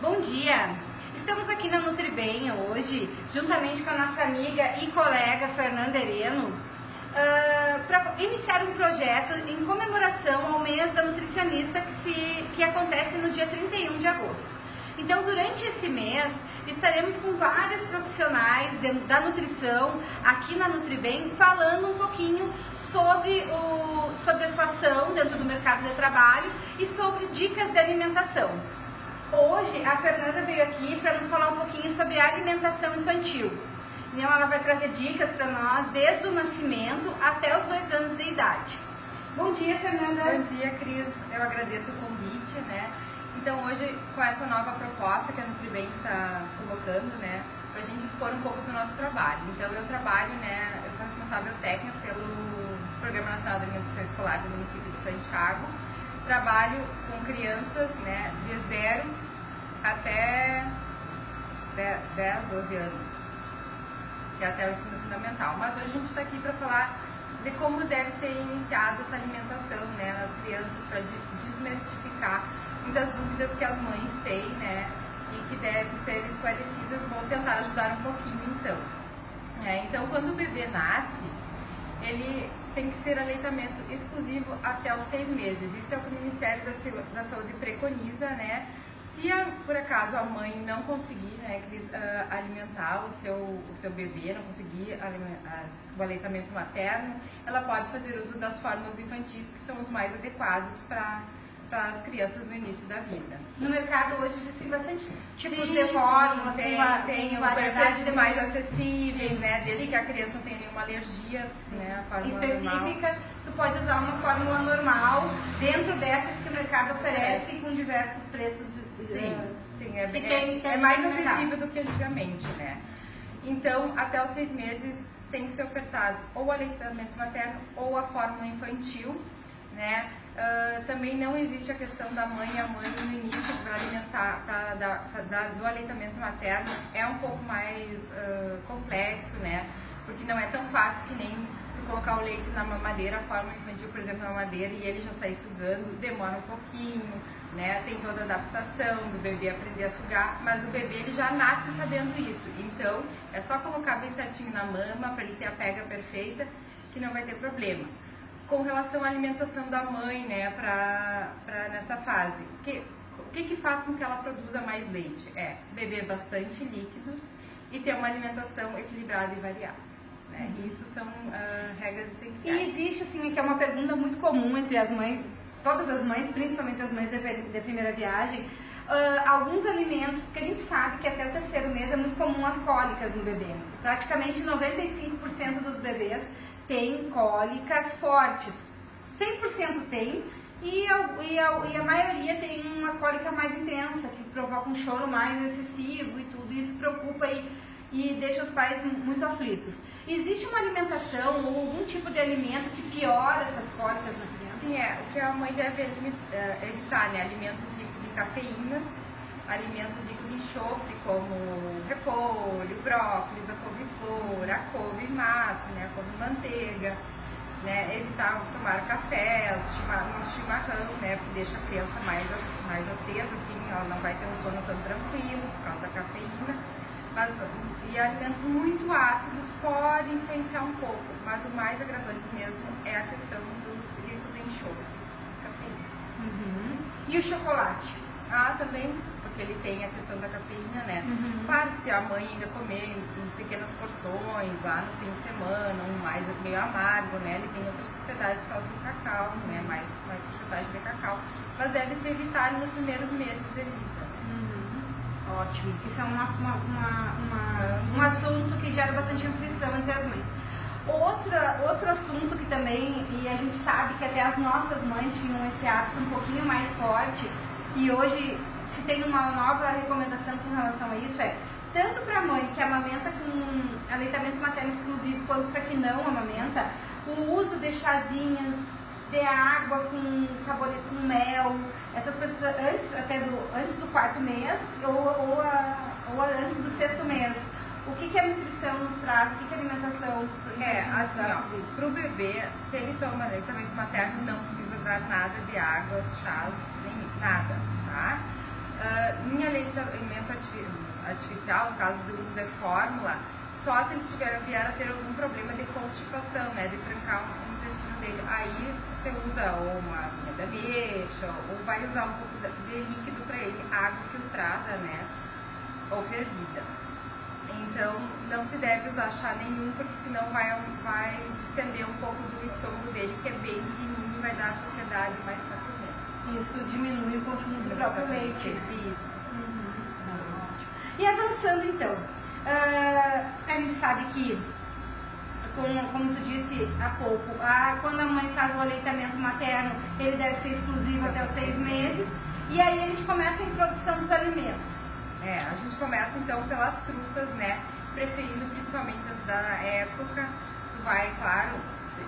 Bom dia! Estamos aqui na Nutribem hoje, juntamente com a nossa amiga e colega Fernanda Hereno, para iniciar um projeto em comemoração ao mês da nutricionista que acontece no dia 31 de agosto. Então, durante esse mês, estaremos com vários profissionais da nutrição aqui na Nutribem falando um pouquinho sobre a sua ação dentro do mercado de trabalho e sobre dicas de alimentação. Hoje, a Fernanda veio aqui para nos falar um pouquinho sobre a alimentação infantil. Então, ela vai trazer dicas para nós desde o nascimento até os 2 anos de idade. Bom dia, Fernanda. Bom dia, Cris. Eu agradeço o convite, né? Então, hoje, com essa nova proposta que a Nutribem está colocando, né, para a gente expor um pouco do nosso trabalho. Então, eu trabalho, né, eu sou responsável técnica pelo Programa Nacional de Alimentação Escolar do município de Santiago. Trabalho com crianças, né, de 0 até 10, 12 anos, que é até o ensino fundamental. Mas hoje a gente está aqui para falar de como deve ser iniciada essa alimentação, né, nas crianças, para desmistificar muitas dúvidas que as mães têm, né, e que devem ser esclarecidas. Vou tentar ajudar um pouquinho, então. Então, quando o bebê nasce, ele tem que ser aleitamento exclusivo até os 6 meses. Isso é o que o Ministério da Saúde preconiza, né? Se por acaso a mãe não conseguir, né, alimentar o seu bebê, não conseguir o aleitamento materno, ela pode fazer uso das fórmulas infantis, que são os mais adequados para as crianças no início da vida. No mercado hoje existem bastante tipos de fórmulas, tem preços mais acessíveis, né? Desde que a criança não tenha nenhuma alergia, né? A fórmula específica, normal. Tu pode usar uma fórmula normal dentro dessas que o mercado oferece com diversos preços. Sim, é mais acessível do que antigamente, né? Então, até os 6 meses tem que ser ofertado ou o aleitamento materno ou a fórmula infantil, né? Também não existe a questão da mãe e a mãe no início para alimentar, do aleitamento materno. É um pouco mais complexo, né? Porque não é tão fácil que nem tu colocar o leite na mamadeira, a fórmula infantil, por exemplo, na mamadeira, e ele já sair sugando, demora um pouquinho, né? Tem toda a adaptação do bebê aprender a sugar, mas o bebê ele já nasce sabendo isso. Então, é só colocar bem certinho na mama para ele ter a pega perfeita, que não vai ter problema. Com relação à alimentação da mãe, né, nessa fase, o que faz com que ela produza mais leite? Beber bastante líquidos e ter uma alimentação equilibrada e variada, né? Isso são regras essenciais. E existe, assim, que é uma pergunta muito comum entre as mães, todas as mães, principalmente as mães de primeira viagem, alguns alimentos, porque a gente sabe que até o 3º mês é muito comum as cólicas no bebê. Praticamente 95% dos bebês tem cólicas fortes, 100% tem, e a maioria tem uma cólica mais intensa, que provoca um choro mais excessivo e tudo isso preocupa e deixa os pais muito aflitos. Existe uma alimentação ou algum tipo de alimento que piora essas cólicas na criança? Sim, o que a mãe deve evitar, né? Alimentos ricos em cafeínas, alimentos ricos em enxofre, como repolho, brócolis, a couve-flor, a couve maço, né, a couve-manteiga, né, evitar tomar café, muito chimarrão, né, porque deixa a criança mais acesa, assim, ela não vai ter um sono tão tranquilo por causa da cafeína. E alimentos muito ácidos podem influenciar um pouco, mas o mais agravante mesmo é a questão dos ricos em enxofre, cafeína. E o chocolate? Também, porque ele tem a questão da cafeína, né? Claro que se a mãe ainda comer em pequenas porções lá no fim de semana, meio amargo, né? Ele tem outras propriedades para o cacau, né? Mais porcentagem de cacau, mas deve se evitar nos primeiros meses de vida. Ótimo, isso é um assunto que gera bastante aflição entre as mães. Outro assunto que também, e a gente sabe que até as nossas mães tinham esse hábito um pouquinho mais forte, e hoje se tem uma nova recomendação com relação a isso, tanto para a mãe que amamenta com aleitamento materno exclusivo, quanto para que não amamenta, o uso de chazinhos, de água com sabor com mel, essas coisas antes do 4º mês ou antes do 6º mês. O que a nutrição nos traz? O que a alimentação para o bebê, se ele toma aleitamento materno, não precisa dar nada de água, chás, nem nada, tá? Em alimento artificial, no caso do uso de fórmula, só se ele vier a ter algum problema de constipação, né, de trancar o intestino dele. Aí você usa ou uma de ameixa, ou vai usar um pouco de líquido para ele, água filtrada, né, ou fervida. Então, não se deve usar chá nenhum, porque senão vai distender um pouco do estômago dele, que é bem pequenininho, e vai dar saciedade mais facilmente. Isso diminui o consumo do próprio leite. Isso. E avançando então, a gente sabe que, como tu disse há pouco, quando a mãe faz o aleitamento materno, ele deve ser exclusivo até os 6 meses, e aí a gente começa a introdução dos alimentos. A gente começa então pelas frutas, né, preferindo principalmente as da época. Tu vai, claro,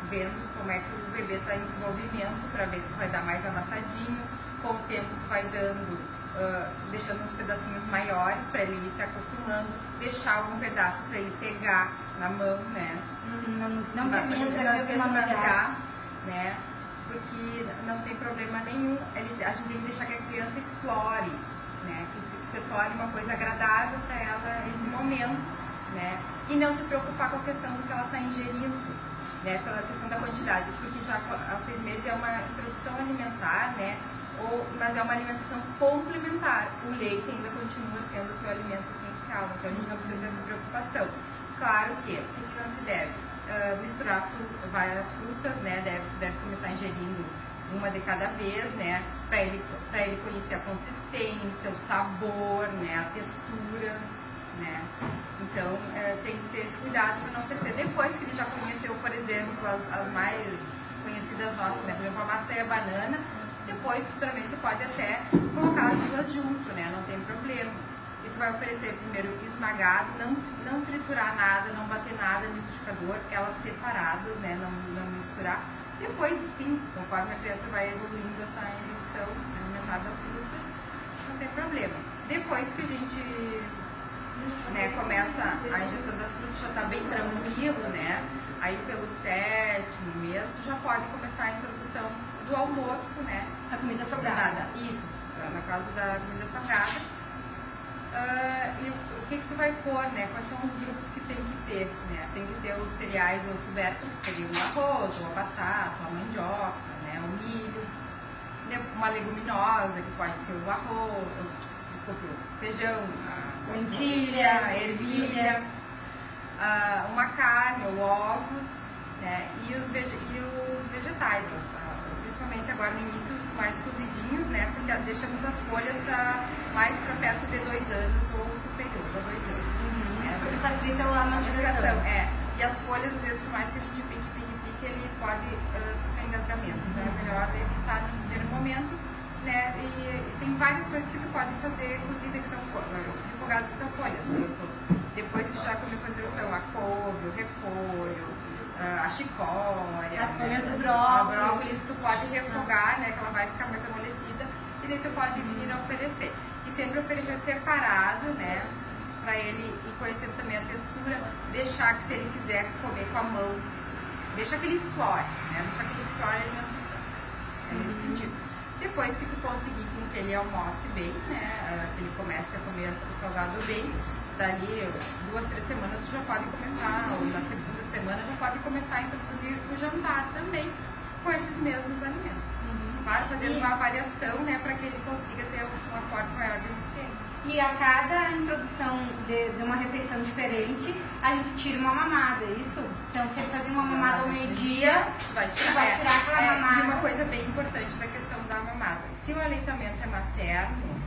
vendo como é que o bebê está em desenvolvimento, para ver se tu vai dar mais amassadinho. Com o tempo tu vai dando, deixando uns pedacinhos maiores para ele ir se acostumando, deixar algum pedaço para ele pegar na mão, né? Não manusear, né? Porque não tem problema nenhum. A gente tem que deixar que a criança explore, né? Que se torne uma coisa agradável para ela esse momento, né? E não se preocupar com a questão do que ela está ingerindo, né? Pela questão da quantidade, porque já aos 6 meses é uma introdução alimentar, né? Mas é uma alimentação complementar. O leite ainda continua sendo o seu alimento essencial, então a gente não precisa ter essa preocupação. Claro que o que não se deve? Misturar várias frutas, né? Tu deve começar ingerindo uma de cada vez, né? Para ele conhecer a consistência, o sabor, né? A textura, né? Então tem que ter esse cuidado de não oferecer. Depois que ele já conheceu, por exemplo, as mais conhecidas nossas, né? Por exemplo, a maçã e a banana, depois futuramente tu pode até colocar as duas junto, né? Não tem problema. E tu vai oferecer primeiro esmagado, não triturar nada, não bater nada no liquidificador, elas separadas, né? Não misturar. Depois, sim, conforme a criança vai evoluindo essa ingestão alimentar das frutas, não tem problema. Depois que a gente, né, começa a ingestão das frutas, já está bem tranquilo, né? Aí pelo 7º mês, tu já pode começar a introdução do almoço, né? A comida salgada. Isso, no caso da comida salgada. E o que tu vai pôr, né? Quais são os grupos que tem que ter, né? Tem que ter os cereais ou os tubérculos, que seriam o arroz, ou a batata, a mandioca, né? O milho, uma leguminosa, que pode ser o arroz, o feijão, a lentilha, a ervilha, uma carne ou ovos, né? E os vegetais, principalmente agora no início os mais cozidinhos, né? Porque deixamos as folhas mais para perto de 2 anos ou superior a 2 anos. Porque facilita a mastigação. E as folhas, às vezes, por mais que a gente pique, ele pode sofrer engasgamento. Então é melhor evitar no primeiro momento, né? E tem várias coisas que tu pode fazer cozida, que são refogadas, que são folhas. Depois que já começou a introdução, a couve, o repolho, a chicória, as folhas do brócolis, tu pode refogar, né, que ela vai ficar mais amolecida, e daí tu pode vir a oferecer. E sempre oferecer separado, né, para ele ir conhecendo também a textura, deixar que se ele quiser comer com a mão, deixa que ele explore, né, deixa que ele explore a alimentação. É nesse sentido. Depois que tu conseguir com que ele almoce bem, né, que ele comece a comer o salgado bem, dali 2, 3 semanas tu já pode começar, ou na segunda semana já pode começar a introduzir o jantar também com esses mesmos alimentos. Claro, fazendo uma avaliação, né, para que ele consiga ter um aporte maior de nutrientes. E a cada introdução de uma refeição diferente, a gente tira uma mamada, é isso? Então, se ele fazer uma mamada ao meio-dia, vai tirar aquela mamada. E uma coisa bem importante da questão da mamada: se o aleitamento é materno,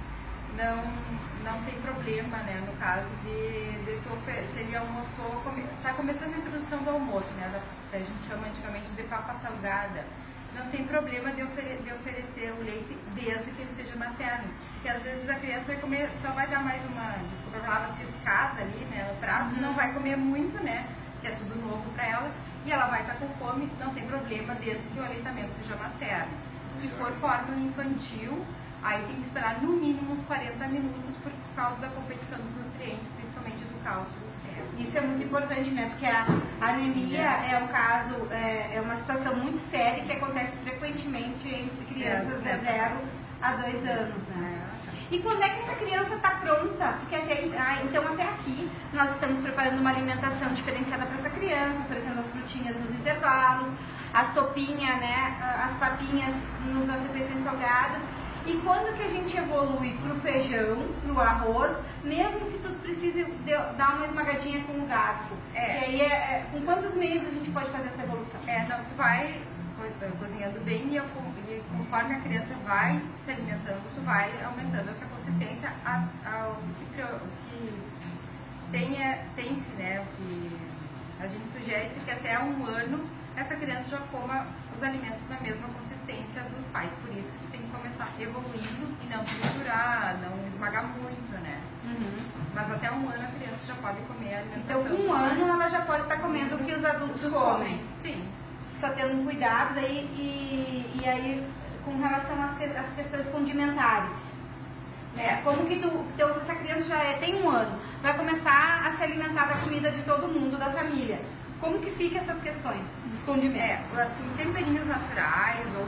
não tem problema, né? No caso se ele almoçou, está começando a introdução do almoço, né? Que a gente chama antigamente de papa salgada. Não tem problema de oferecer o leite desde que ele seja materno. Porque às vezes a criança vai comer, só vai dar mais uma, desculpa a palavra, ciscada ali, né, no prato, não vai comer muito, né? Que é tudo novo para ela. E ela vai estar com fome, não tem problema desde que o aleitamento seja materno. Se for fórmula infantil, aí tem que esperar no mínimo uns 40 minutos por causa da competição dos nutrientes, principalmente do cálcio e do ferro. Isso é muito importante, né? Porque a anemia é um caso, é uma situação muito séria que acontece frequentemente entre crianças de 0 a 2 anos, né? E quando é que essa criança está pronta nós estamos preparando uma alimentação diferenciada para essa criança, oferecendo as frutinhas nos intervalos, a sopinha, né, as papinhas nas refeições salgadas. E quando que a gente evolui para o feijão, para o arroz, mesmo que tu precise dar uma esmagadinha com o garfo? E aí, com quantos meses a gente pode fazer essa evolução? Não, tu vai cozinhando bem e conforme a criança vai se alimentando, tu vai aumentando essa consistência ao que tem-se, né? O que a gente sugere que até 1 ano essa criança já coma os alimentos na mesma consistência dos pais. Por isso que tem que começar evoluindo e não triturar, não esmagar muito, né? Mas até 1 ano a criança já pode comer a alimentação. Então, com 1 ano ela já pode estar comendo o que os adultos comem. Sim. Só tendo cuidado daí e aí com relação às questões condimentares. Como que então, se essa criança já tem 1 ano, vai começar a se alimentar da comida de todo mundo, da família. Como que fica essas questões dos condimentos? Assim, temperinhos naturais ou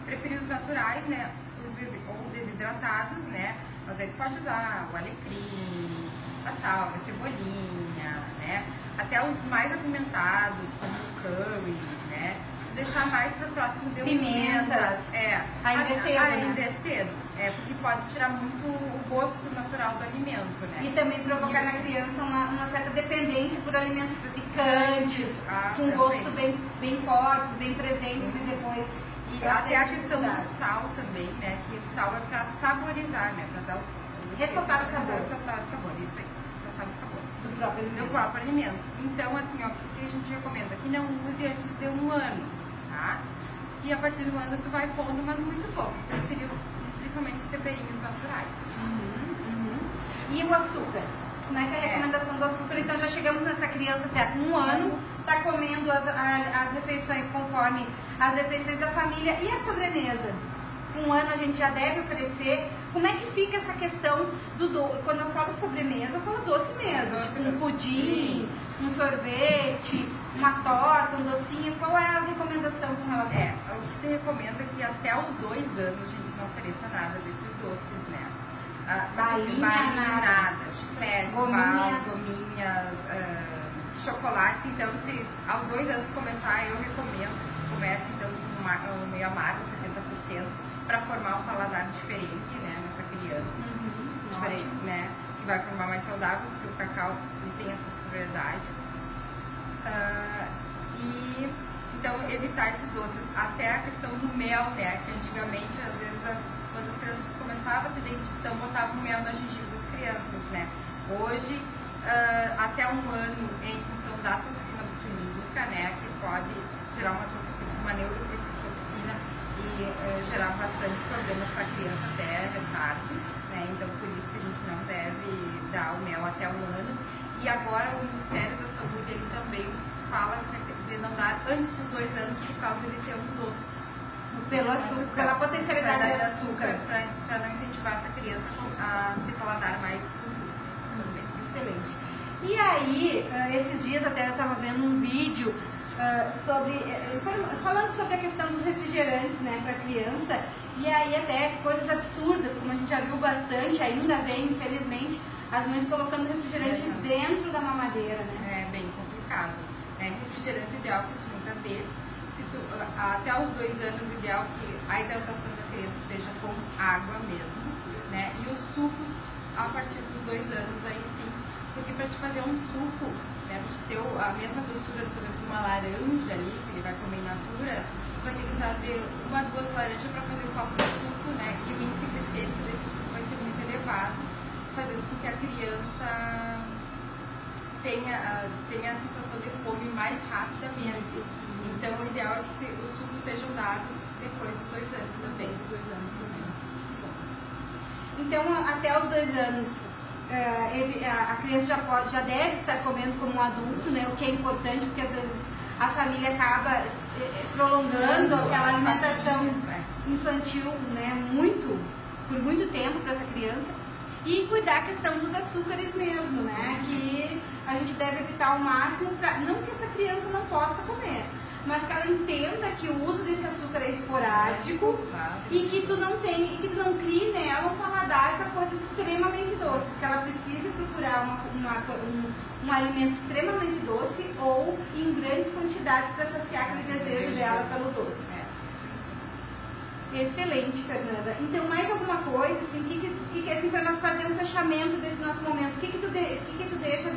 preferir os naturais, né? Ou desidratados, né? Mas aí pode usar o alecrim, a salva, a cebolinha, né? Até os mais apimentados, como o curry, né? Deixar mais para o próximo de pimentas. Ainda é cedo, ainda é cedo. Porque pode tirar muito o gosto natural do alimento, né? E também provocar na criança uma certa dependência por alimentos picantes, com gosto bem fortes, bem presentes e depois... E até a questão do sal também, né? Que o sal é para saborizar, né? Para dar ressaltar o sabor. Ressaltar o sabor, isso aí. Ressaltar o sabor. Do próprio alimento. Então, assim, ó, o que a gente recomenda? Que não use antes de 1 ano, tá? E a partir do ano tu vai pondo, mas muito pouco. Principalmente os temperinhos naturais. E o açúcar? Como é que é a recomendação do açúcar? Então já chegamos nessa criança até 1 ano, está comendo as refeições conforme as refeições da família. E a sobremesa? Com 1 ano a gente já deve oferecer. Como é que fica essa questão do doce? Quando eu falo sobremesa, eu falo doce mesmo. Um pudim, um sorvete, uma torta, um docinho. Qual é a recomendação com relação a isso? O que se recomenda é que até os 2 anos a gente não ofereça nada desses doces, né? Balinha, nada, chicletes, balas, gominhas, chocolates. Então, se aos 2 anos começar, eu recomendo que comece então com um meio amargo, 70%, para formar um paladar diferente, né, nessa criança. Diferente, né? Que vai formar mais saudável, porque o cacau ele tem essas propriedades. E então evitar esses doces, até a questão do mel, né? Que antigamente, às vezes, quando as crianças começavam a ter dentição, botavam mel na gengiva das crianças, né? Hoje, até 1 ano, em função da toxina botulínica, né? Que pode gerar uma neurotoxina e gerar bastante problemas para a criança, até retardos, né? Então, por isso que a gente não deve dar o mel até 1 ano. E agora o Ministério da Saúde, ele também fala de não dar antes dos 2 anos por causa de ser um doce. Pelo açúcar, pela potencialidade do açúcar. Para não incentivar essa criança a ter paladar mais os doces também. Excelente. E aí, esses dias até eu estava vendo um vídeo falando sobre a questão dos refrigerantes, né, para criança. E aí até coisas absurdas, como a gente já viu bastante, ainda vem, infelizmente, as mães colocando refrigerante dentro da mamadeira, né? É bem complicado. Né? Refrigerante ideal que tu nunca dê. Até os 2 anos, ideal que a hidratação da criança esteja com água mesmo, né? E os sucos a partir dos 2 anos aí sim, porque para te fazer um suco, né, para te ter a mesma doçura, por exemplo, de uma laranja ali, que ele vai comer in natura, tu vai ter que usar de 1 a 2 laranjas para fazer um copo de suco, né? E o índice glicêmico desse suco vai ser muito elevado, fazendo com que a criança tenha a sensação de fome mais rapidamente. Então, o ideal é que os sucos sejam dados depois dos 2 anos também. Então, até os 2 anos, a criança já deve estar comendo como um adulto, né? O que é importante, porque às vezes a família acaba prolongando aquela alimentação infantil, né? Por muito tempo para essa criança. E cuidar a questão dos açúcares mesmo, né? Que a gente deve evitar ao máximo, não que essa criança não possa comer, mas que ela entenda que o uso desse açúcar é esporádico e que tu não crie nela um paladar para coisas extremamente doces, que ela precise procurar um alimento extremamente doce ou em grandes quantidades para saciar aquele desejo dela pelo doce. Excelente, Fernanda. Então, mais alguma coisa, assim, que assim, para nós fazer um fechamento desse nosso momento, o que tu deixa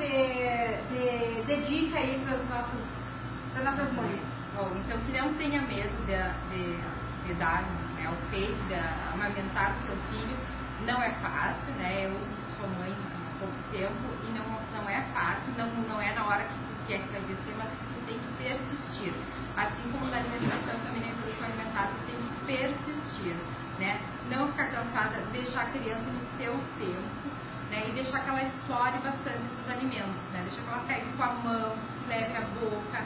de dica aí para nossas mães? Bom, então que não tenha medo de dar, né, o peito, de amamentar o seu filho. Não é fácil, né? Eu sou mãe há pouco tempo e não é fácil, não é na hora que tu quer que vai descer, mas que tu tem que persistir. Assim como na alimentação, também na introdução alimentar, tu tem que persistir, né? Não ficar cansada, deixar a criança no seu tempo, né? E deixar que ela explore bastante esses alimentos, né? Deixar que ela pegue com a mão, leve a boca,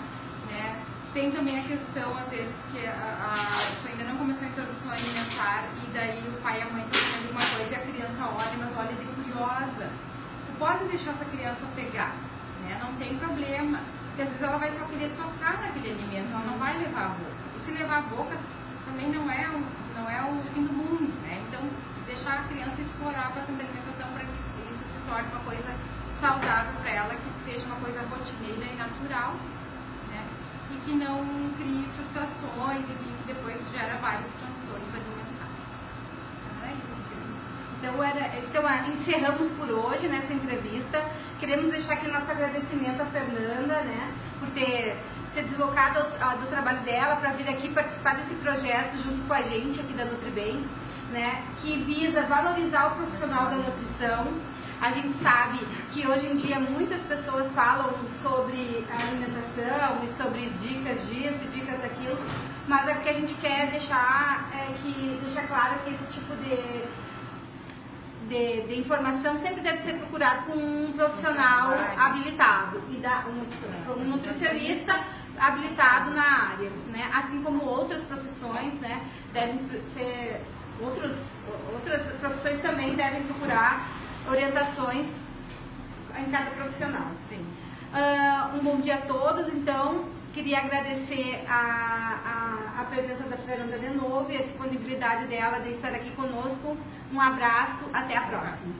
né? Tem também a questão, às vezes, que tu ainda não começou a introdução alimentar e daí o pai e a mãe estão fazendo uma coisa e a criança olha, mas olha de curiosa. Tu pode deixar essa criança pegar, né? Não tem problema. Porque às vezes ela vai só querer tocar naquele alimento, ela não vai levar a boca. E se levar a boca, também não é o fim do mundo, né? Então, deixar a criança explorar bastante a alimentação para que isso se torne uma coisa saudável para ela, que seja uma coisa rotineira e natural, né? E que não crie frustrações, enfim, que depois gera vários transtornos alimentares. É isso. Então, encerramos por hoje nessa entrevista. Queremos deixar aqui nosso agradecimento à Fernanda, né, por ter se deslocado do trabalho dela para vir aqui participar desse projeto junto com a gente aqui da Nutribem, né, que visa valorizar o profissional da nutrição. A gente sabe que hoje em dia muitas pessoas falam sobre alimentação e sobre dicas disso, dicas daquilo, mas o que a gente quer deixar claro que esse tipo de informação sempre deve ser procurado com um profissional habilitado, um nutricionista habilitado na área, né? Assim como outras profissões, né, devem ser, outras profissões também devem procurar orientações em cada profissional. Sim. Um bom dia a todos. Então, queria agradecer a presença da Fernanda de novo e a disponibilidade dela de estar aqui conosco. Um abraço, até a próxima.